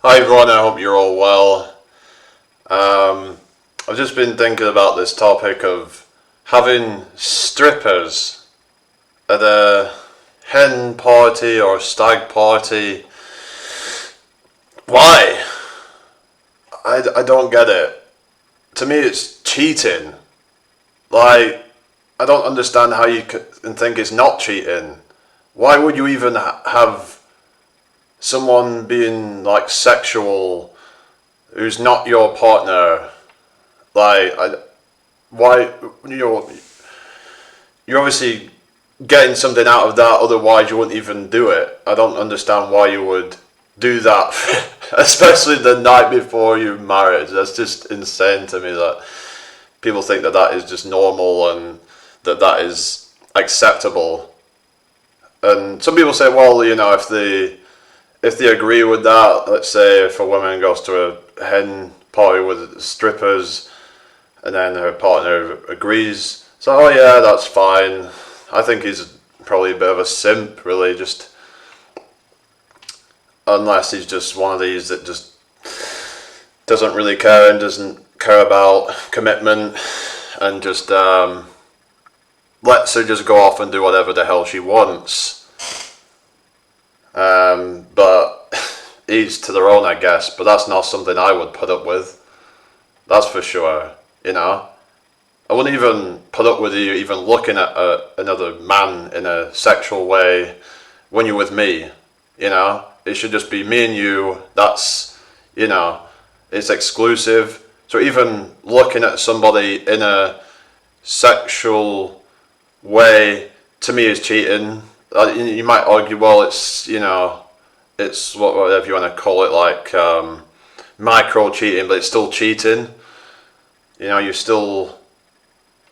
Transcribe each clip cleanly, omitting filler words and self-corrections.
Hi everyone, I hope you're all well. I've just been thinking about this topic of having strippers at a hen party or stag party. Why? I don't get it. To me, it's cheating. Like, I don't understand how you can think it's not cheating. Why would you even have someone being like sexual who's not your partner? Like, why, you know, you're obviously getting something out of that, otherwise you wouldn't even do it. I don't understand why you would do that, especially the night before you're married. That's just insane to me that people think that that is just normal and that that is acceptable. And some people say, well, if they agree with that, let's say if a woman goes to a hen party with strippers and then her partner agrees, so oh yeah, that's fine. I think he's probably a bit of a simp, really, just unless he's just one of these that just doesn't really care and doesn't care about commitment and just lets her just go off and do whatever the hell she wants. But each to their own, I guess. But that's not something I would put up with. That's for sure. I wouldn't even put up with you even looking at another man in a sexual way when you're with me. It should just be me and you. That's, it's exclusive. So even looking at somebody in a sexual way, to me, is cheating. You might argue, well, it's whatever you want to call it, like micro cheating, but it's still cheating. You're still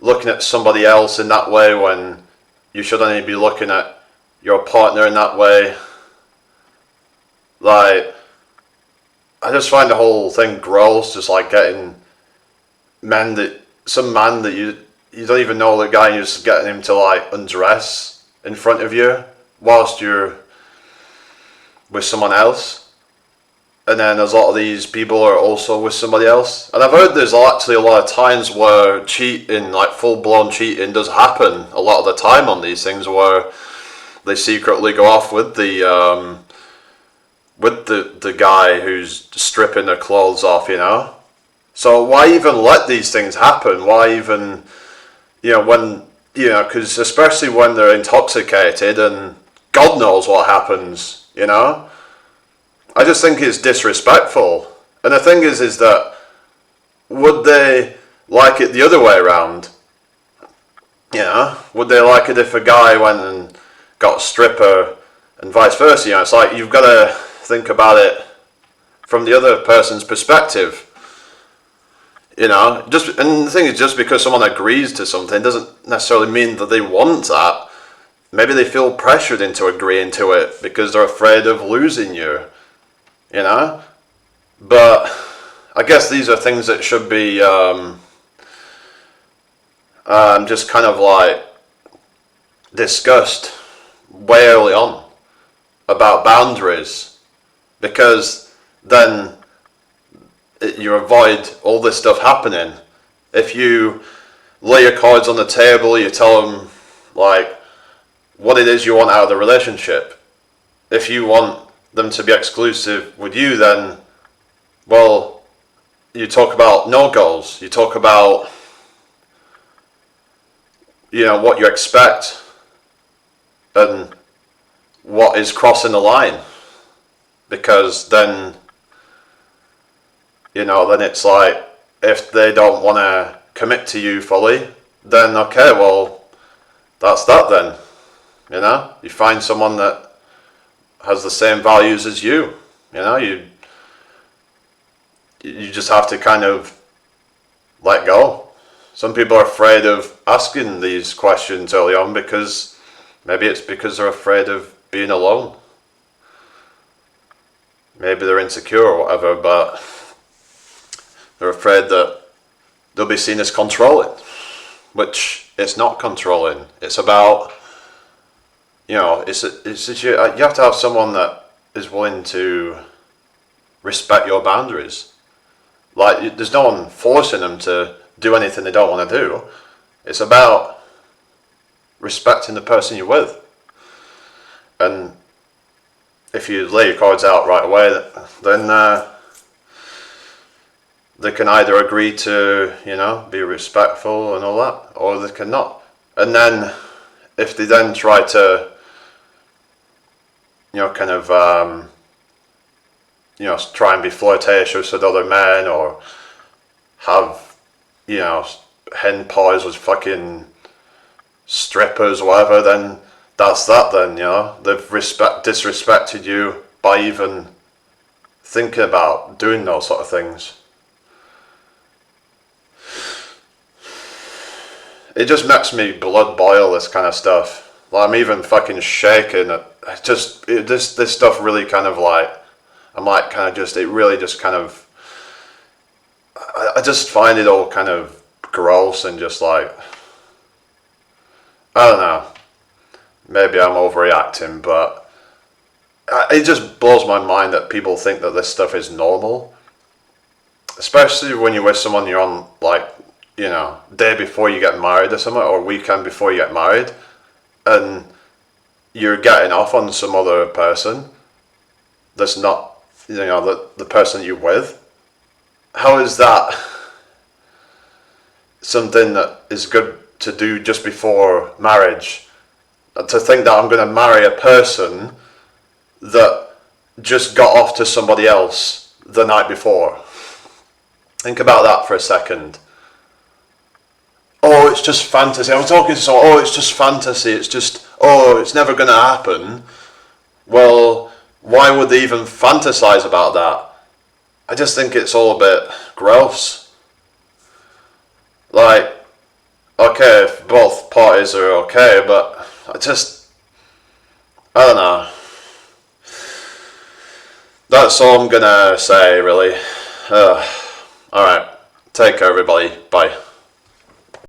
looking at somebody else in that way when you should only be looking at your partner in that way. Like, I just find the whole thing gross, just like getting some man that you don't even know the guy, and you're just getting him to like undress in front of you whilst you're with someone else. And then there's a lot of these people are also with somebody else. And I've heard there's actually a lot of times where cheating, like full-blown cheating, does happen a lot of the time on these things, where they secretly go off with the guy who's stripping their clothes off, So why even let these things happen? Why even, because especially when they're intoxicated and God knows what happens, I just think it's disrespectful. And the thing is that would they like it the other way around? Would they like it if a guy went and got a stripper and vice versa? It's like you've got to think about it from the other person's perspective. And the thing is, just because someone agrees to something doesn't necessarily mean that they want that. Maybe they feel pressured into agreeing to it because they're afraid of losing you. But I guess these are things that should be just kind of like discussed way early on about boundaries, because then you avoid all this stuff happening. If you lay your cards on the table, you tell them like what it is you want out of the relationship. If you want them to be exclusive with you, then, well, you talk about no-goes. You talk about, what you expect and what is crossing the line. Because then, then it's like, if they don't want to commit to you fully, then okay, well, that's that then. You find someone that has the same values as you. You just have to kind of let go. Some people are afraid of asking these questions early on because maybe it's because they're afraid of being alone. Maybe they're insecure or whatever, but they're afraid that they'll be seen as controlling, which it's not controlling. It's about, you have to have someone that is willing to respect your boundaries. Like, there's no one forcing them to do anything they don't want to do. It's about respecting the person you're with. And if you lay your cards out right away, then they can either agree to, be respectful and all that, or they cannot. And then, if they then try to, try and be flirtatious with other men, or have, hen parties with fucking strippers or whatever, then that's that then, They've disrespected you by even thinking about doing those sort of things. It just makes me blood boil, this kind of stuff. Like, I'm even fucking shaking. This stuff really kind of like, I'm like kind of just, it really just kind of, I just find it all kind of gross and just like, I don't know. Maybe I'm overreacting, but it just blows my mind that people think that this stuff is normal. Especially when you're with someone you're on, like, day before you get married or something, or weekend before you get married, and you're getting off on some other person that's not, the person you're with. How is that something that is good to do just before marriage? To think that I'm going to marry a person that just got off to somebody else the night before. Think about that for a second. Oh, it's just fantasy. I was talking to someone, it's just fantasy. It's never going to happen. Well, why would they even fantasize about that? I just think it's all a bit gross. Like, okay, if both parties are okay, but I don't know. That's all I'm gonna say, really. Alright, take care everybody, bye.